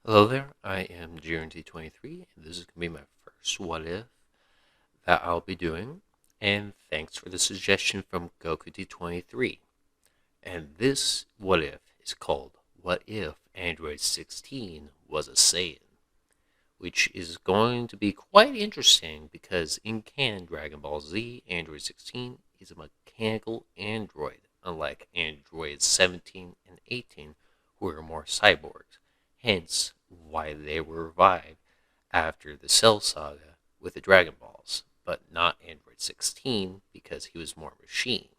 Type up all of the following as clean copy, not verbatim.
Hello there, I am GRNT23, and this is going to be my first What If that I'll be doing. And thanks for the suggestion from Goku 23. And this What If is called What If Android 16 was a Saiyan? Which is going to be quite interesting because in canon Dragon Ball Z, Android 16 is a mechanical android, unlike Androids 17 and 18, who are more cyborgs. Hence, why they were revived after the Cell Saga with the Dragon Balls, but not Android 16 because he was more machine.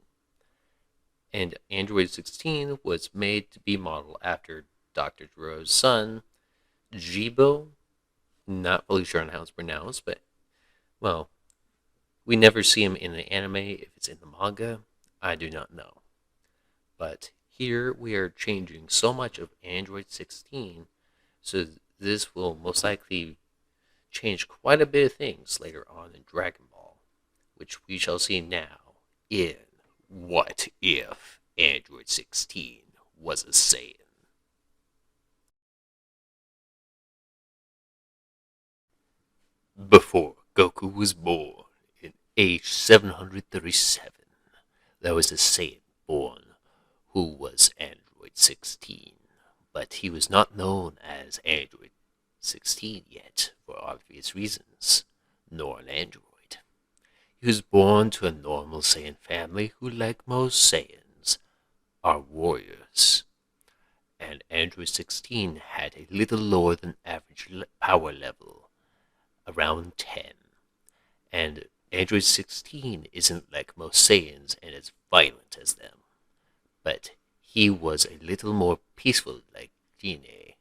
And Android 16 was made to be modeled after Dr. Jiro's son, Jibo. Not fully sure on how it's pronounced, but, well, we never see him in the anime. If it's in the manga, I do not know. But here we are changing so much of Android 16, so this will most likely change quite a bit of things later on in Dragon Ball, which we shall see now in What If Android 16 was a Saiyan? Before Goku was born, in age 737, there was a Saiyan born who was Android 16, but he was not known as Android 16 yet, for obvious reasons, nor an android. He was born to a normal Saiyan family who, like most Saiyans, are warriors. And Android 16 had a little lower than average power level, around 10. And Android 16 isn't like most Saiyans and as violent as them, but he was a little more peaceful like Gine.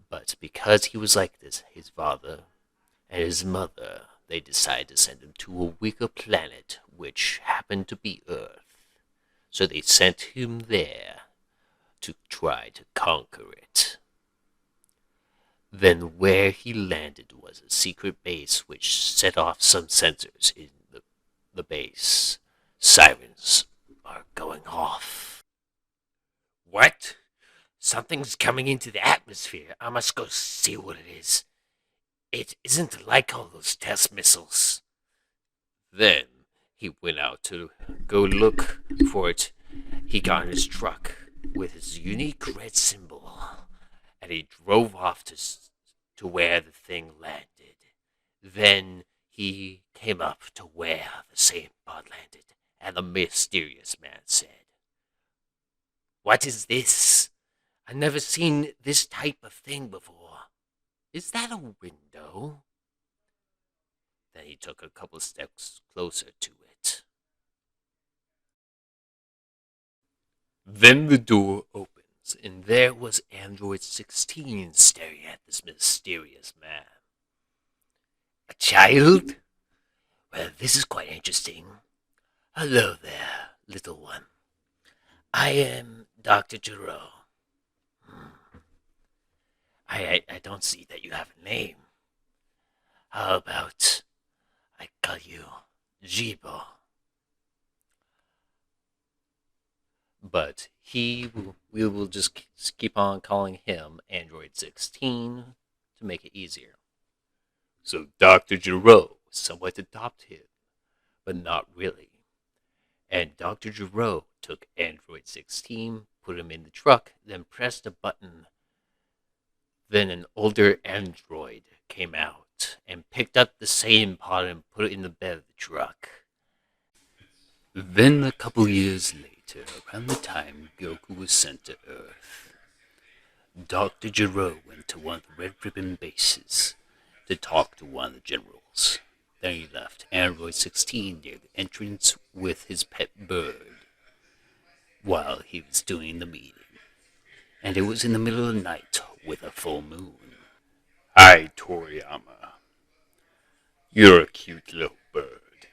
But because he was like this, his father and his mother, they decided to send him to a weaker planet, which happened to be Earth. So they sent him there to try to conquer it. Then where he landed was a secret base which set off some sensors in the base. Sirens are going off. What? Something's coming into the atmosphere. I must go see what it is. It isn't like all those test missiles. Then he went out to go look for it. He got in his truck with his unique red symbol, and he drove off to where the thing landed. Then he came up to where the same pod landed, and the mysterious man said, "What is this? I've never seen this type of thing before. Is that a window?" Then he took a couple steps closer to it. Then the door opens, and there was Android 16 staring at this mysterious man. "A child? Well, this is quite interesting. Hello there, little one. I am Dr. Jiro. I don't see that you have a name. How about I call you Jibo?" But we will just keep on calling him Android 16 to make it easier. So Dr. Giro somewhat adopted him, but not really. And Dr. Giro took Android 16, put him in the truck, then pressed a button. Then an older android came out and picked up the same pod and put it in the bed of the truck. Then a couple years later, around the time Goku was sent to Earth, Dr. Giro went to one of the Red Ribbon bases to talk to one of the generals. Then he left Android 16 near the entrance with his pet bird while he was doing the meeting. And it was in the middle of the night with a full moon. "Hi, Toriyama. You're a cute little bird."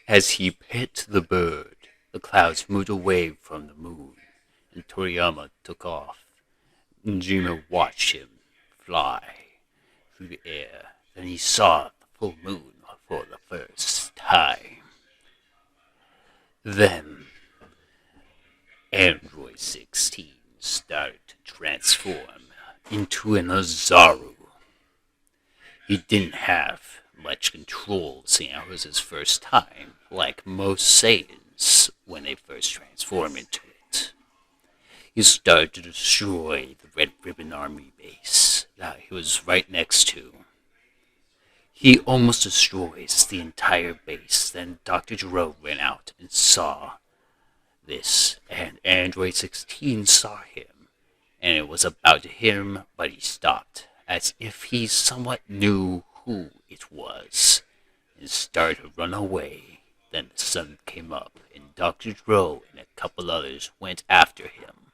As he pet the bird, the clouds moved away from the moon, and Toriyama took off. Njima watched him fly through the air. Then he saw the full moon for the first time. Then Android 16 started to transform into an Azaru. He didn't have much control, seeing it was his first time, like most Saiyans when they first transform into it. He started to destroy the Red Ribbon Army base that he was right next to. He almost destroys the entire base. Then Dr. Gero ran out and saw this, and Android 16 saw him, and it was about to hit him, but he stopped, as if he somewhat knew who it was, and started to run away. Then the sun came up, and Dr. Gero and a couple others went after him.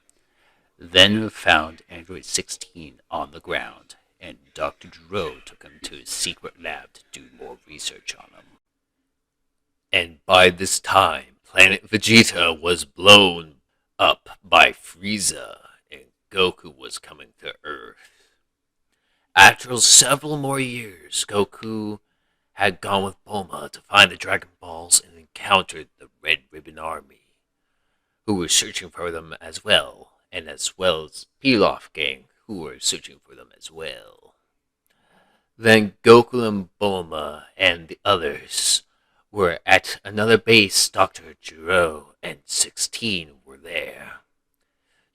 Then found Android 16 on the ground, and Dr. Gero took him to his secret lab to do more research on him. And by this time, planet Vegeta was blown up by Frieza, and Goku was coming to Earth. After several more years, Goku had gone with Bulma to find the Dragon Balls and encountered the Red Ribbon Army, who were searching for them as well as Pilaf Gang, who were searching for them as well. Then Goku and Bulma and the others were at another base. Dr. Gero and 16 were there.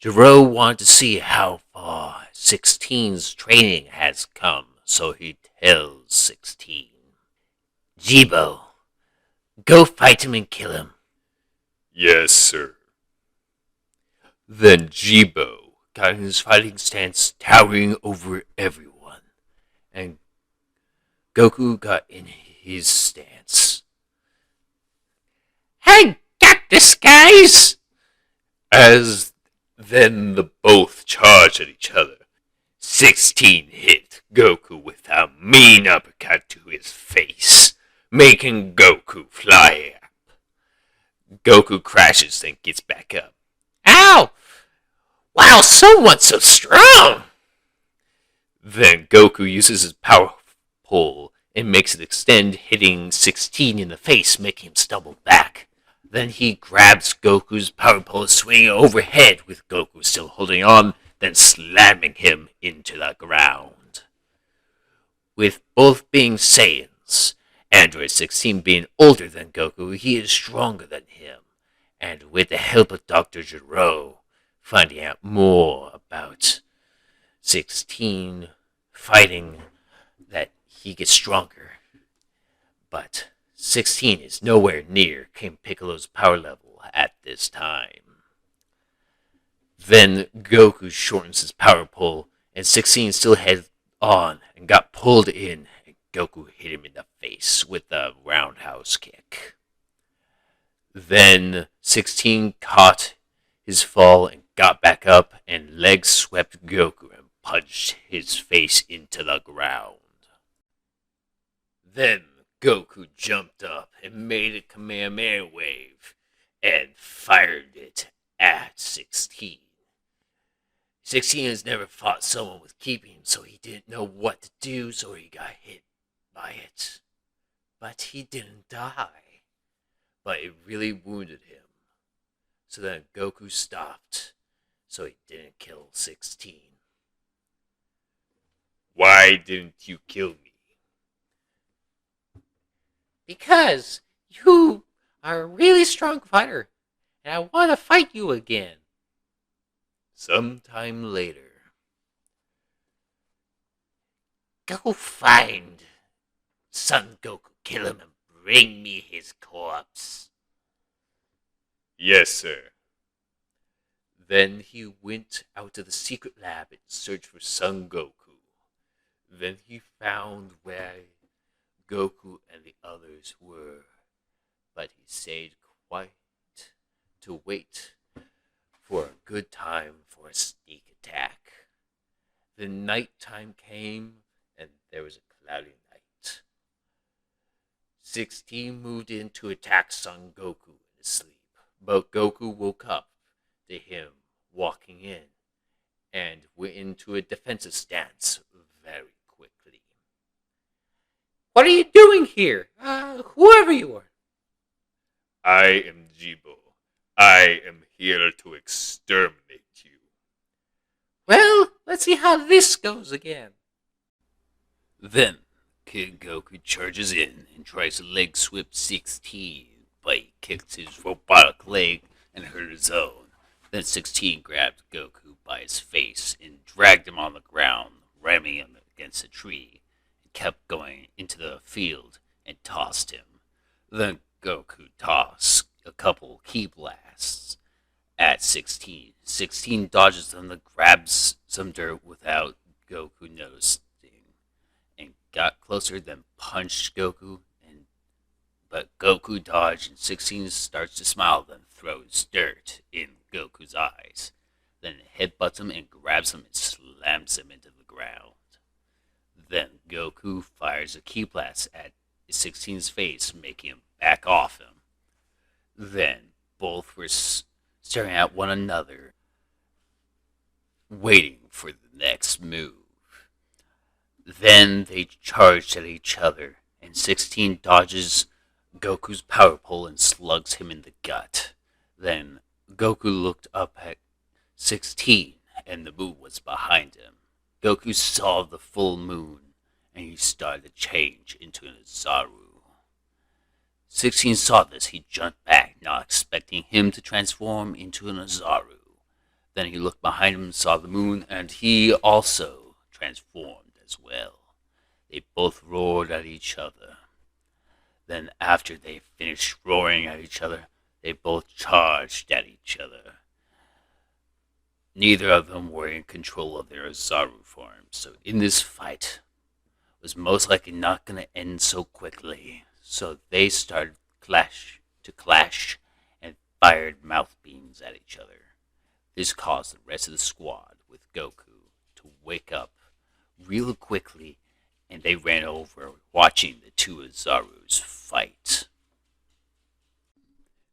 Gero wanted to see how far 16's training has come, so he tells 16, Jibo, go fight him and kill him. Yes, sir. Then Jibo got in his fighting stance, towering over everyone, and Goku got in his stance. I got this, guys! As then the both charged at each other. 16 hit Goku with a mean uppercut to his face, making Goku fly up. Goku crashes and gets back up. Ow! Wow, someone's so strong! Then Goku uses his power pole and makes it extend, hitting 16 in the face, making him stumble back. Then he grabs Goku's power pole, swinging overhead with Goku still holding on, then slamming him into the ground. With both being Saiyans, Android 16 being older than Goku, he is stronger than him. And with the help of Dr. Gero, finding out more about 16 fighting, that he gets stronger. But 16 is nowhere near King Piccolo's power level at this time. Then Goku shortens his power pole, and 16 still head on and got pulled in, and Goku hit him in the face with a roundhouse kick. Then 16 caught his fall and got back up, and legs swept Goku and punched his face into the ground. Then Goku jumped up and made a Kamehameha wave and fired it at 16. 16 has never fought someone with keeping, so he didn't know what to do, so he got hit by it. But he didn't die. But it really wounded him. So then Goku stopped, so he didn't kill 16. Why didn't you kill me? Because you are a really strong fighter, and I want to fight you again. Sometime later. Go find Son Goku, kill him, and bring me his corpse. Yes, sir. Then he went out to the secret lab and searched for Son Goku. Then he found where Goku and the others were, but he stayed quiet to wait for a good time for a sneak attack. The night time came, and there was a cloudy night. 16 moved in to attack Son Goku in his sleep, but Goku woke up to him walking in and went into a defensive stance very quickly. What are you doing here? Whoever you are. I am Jibo. I am here to exterminate you. Well, Let's see how this goes again. Then Kid Goku charges in and tries to leg sweep 16, but he kicks his robotic leg and hurt his own. Then 16 grabbed Goku by his face and dragged him on the ground, ramming him against a tree, and kept going into the field and tossed him. Then Goku tossed a couple key blasts at 16. 16 dodges them and grabs some dirt without Goku noticing, and got closer, then punched Goku, but Goku dodged, and 16 starts to smile, then throws dirt in Goku's eyes. Then headbutts him and grabs him and slams him into the ground. Then Goku fires a ki blast at 16's face, making him back off him. Then both were staring at one another, waiting for the next move. Then they charged at each other, and 16 dodges Goku's power pole and slugs him in the gut. Then Goku looked up at 16, and the moon was behind him. Goku saw the full moon, and he started to change into a Zaru. 16 saw this. He jumped back, not expecting him to transform into an Azaru. Then he looked behind him and saw the moon, and he also transformed as well. They both roared at each other. Then after they finished roaring at each other, they both charged at each other. Neither of them were in control of their Azaru forms, so in this fight was most likely not going to end so quickly. So they started to clash and fired mouth beams at each other. This caused the rest of the squad with Goku to wake up real quickly, and they ran over watching the two Azarus fight.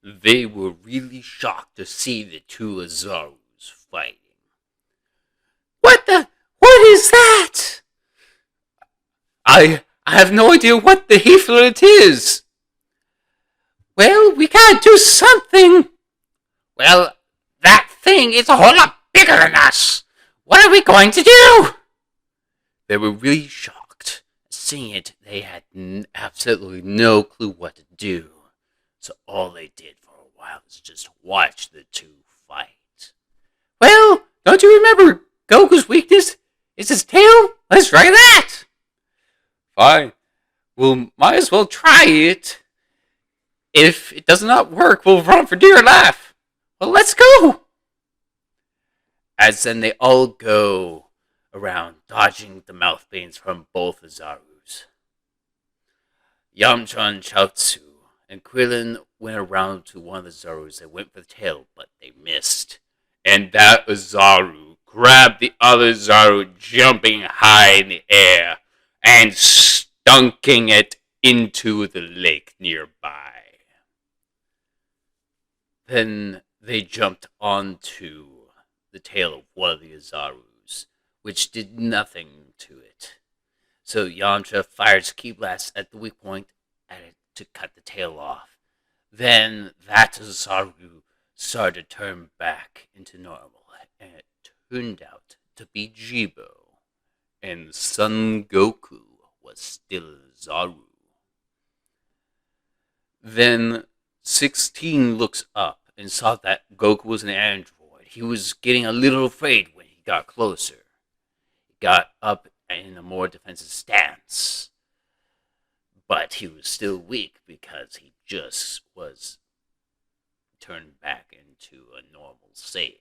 They were really shocked to see the two Azarus fighting. What is that? I have no idea what the heathlet is. Well, we gotta do something. Well, that thing is a whole lot bigger than us. What are we going to do? They were really shocked. Seeing it, they had absolutely no clue what to do. So all they did for a while was just watch the two fight. Well, don't you remember Goku's weakness is his tail? Let's try that. Fine. We'll might as well try it. If it does not work, we'll run for dear life. Well, let's go. As then they all go around dodging the mouth beams from both Azarus. Yamcha and Chaozu and Krillin went around to one of the Azarus and went for the tail, but they missed. And that Azaru grabbed the other Azaru, jumping high in the air and stunking it into the lake nearby. Then they jumped onto the tail of one of the Azarus, which did nothing to it. So Yamcha fires ki blast at the weak point at it to cut the tail off. Then that Azaru started to turn back into normal, and it turned out to be Jibo. And Son Goku was still Zaru. Then 16 looks up and saw that Goku was an android. He was getting a little afraid when he got closer. He got up in a more defensive stance. But he was still weak because he just was turned back into a normal Saiyan.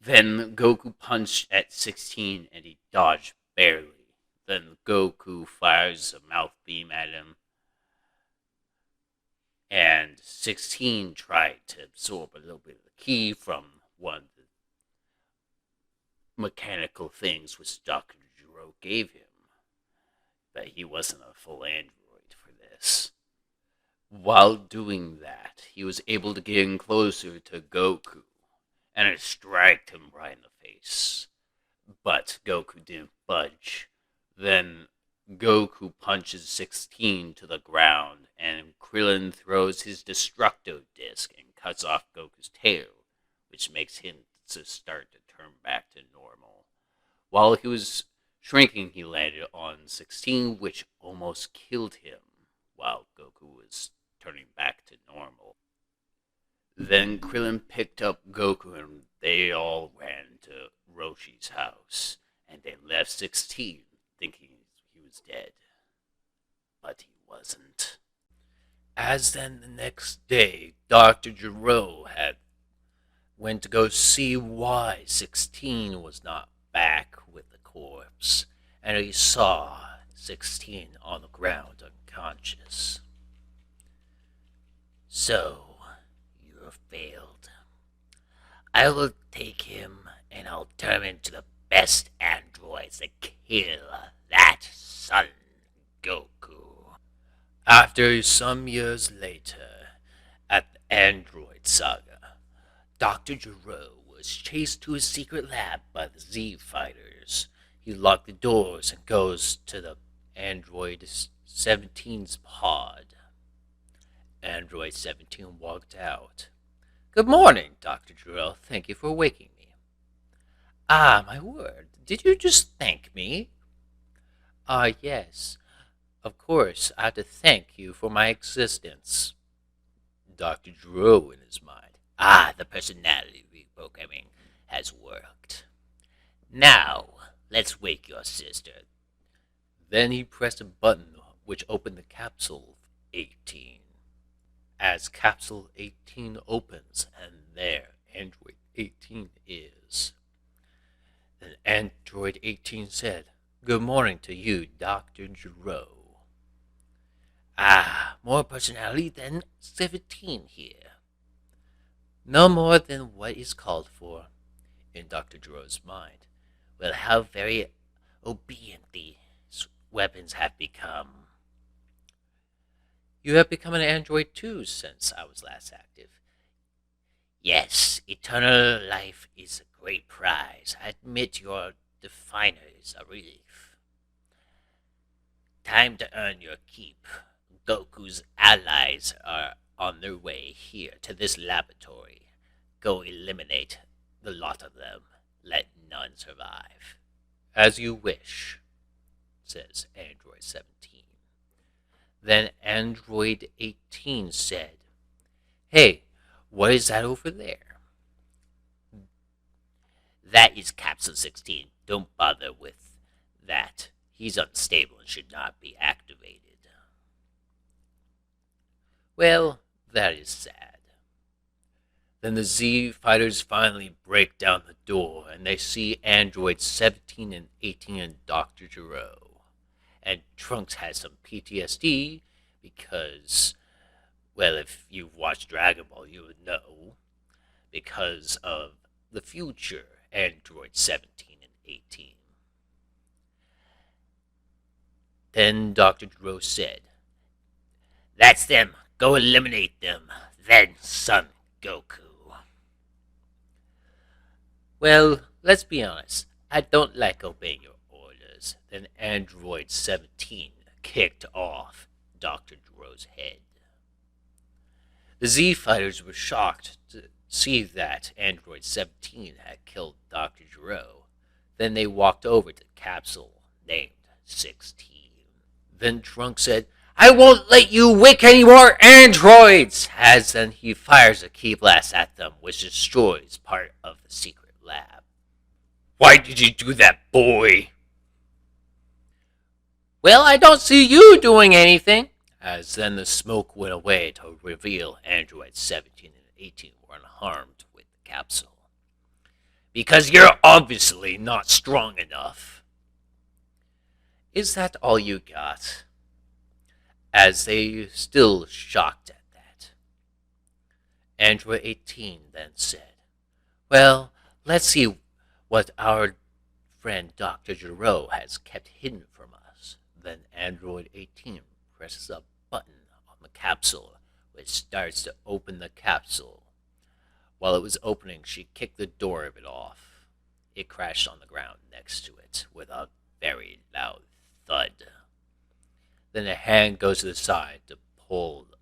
Then Goku punched at 16 and he dodged barely. Then Goku fires a mouth beam at him. And 16 tried to absorb a little bit of the ki from one of the mechanical things which Dr. Gero gave him. But he wasn't a full android for this. While doing that, he was able to get in closer to Goku, and it struck him right in the face. But Goku didn't budge. Then Goku punches 16 to the ground, and Krillin throws his Destructo Disc and cuts off Goku's tail, which makes him to start to return back to normal. While he was shrinking, he landed on 16, which almost killed him while Goku was turning back to normal. Then Krillin picked up Goku and they all ran to Roshi's house, and they left 16 thinking he was dead. But he wasn't. As then the next day, Dr. Gero had went to go see why 16 was not back with the corpse, and he saw 16 on the ground unconscious. "So, you have failed. I will take him and I'll turn him into the best androids to kill that son Goku." After some years later, at the Android Saga, Dr. Gero was chased to his secret lab by the Z Fighters. He locked the doors and goes to the Android 17's pod. Android 17 walked out. "Good morning, Dr. Gero. Thank you for waking me." "Ah, my word. Did you just thank me?" Yes. Of course, I have to thank you for my existence." Dr. Gero in his mind. The personality reprogramming has worked. "Now, let's wake your sister." Then he pressed a button which opened the capsule 18. As capsule 18 opens, and there Android 18 is. Then Android 18 said, "Good morning to you, Dr. Gero." More personality than 17 here. No more than what is called for, in Dr. Gero's mind. Well, how very obedient these weapons have become. "You have become an android too since I was last active." "Yes, eternal life is a great prize. I admit your definer is a relief. Time to earn your keep. Goku's allies are on their way here to this laboratory. Go eliminate the lot of them. Let none survive." "As you wish," says Android 17. Then Android 18 said, "Hey, what is that over there?" "That is Capsule 16. Don't bother with that. He's unstable and should not be activated." Well, that is sad. Then the Z Fighters finally break down the door, and they see Androids 17 and 18 and Dr. Gero. And Trunks has some PTSD because, well, if you've watched Dragon Ball, you would know, because of the future Android 17 and 18. Then Dr. Gero said, "That's them. Go eliminate them. Then, son Goku." "Well, let's be honest. I don't like obeying your orders." Then Android 17 kicked off Dr. Gero's head. The Z Fighters were shocked to see that Android 17 had killed Dr. Gero. Then they walked over to the capsule named 16. Then Trunks said, "I won't let you wake any more androids!" As then he fires a key blast at them, which destroys part of the secret lab. Why did you do that, boy? "Well, I don't see you doing anything." As then the smoke went away to reveal androids 17 and 18 were unharmed with the capsule. "Because you're obviously not strong enough." "Is that all you got?" As they still shocked at that. Android 18 then said, "Well, let's see what our friend Dr. Gero has kept hidden from us." Then Android 18 presses a button on the capsule, which starts to open the capsule. While it was opening, she kicked the door of it off. It crashed on the ground next to it with a very loud thud. Then a hand goes to the side to pull the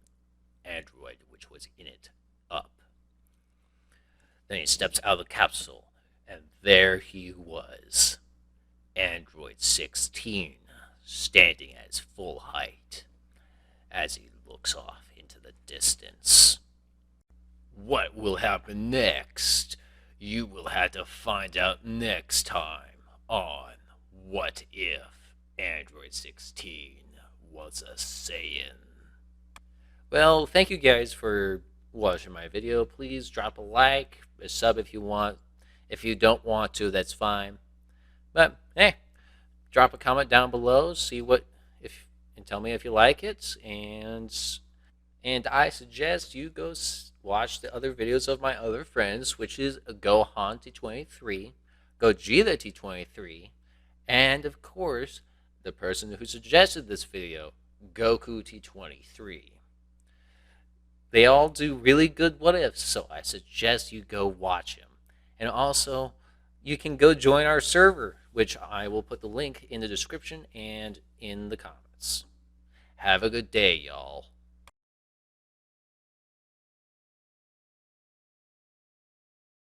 android which was in it up. Then he steps out of the capsule, and There he was, Android 16, standing at his full height as he looks off into the distance. What will happen next? You will have to find out next time on What If Android 16 Was a Saiyan. Well, thank you guys for watching my video. Please drop a like, a sub if you want. If you don't want to, that's fine. But hey, drop a comment down below, see what if and tell me if you like it, and I suggest you go watch the other videos of my other friends, which is Gohan T23, Gogeta T23, and of course the person who suggested this video, Goku T23. They all do really good what ifs, so I suggest you go watch them. And also, you can go join our server, which I will put the link in the description and in the comments. Have a good day, y'all.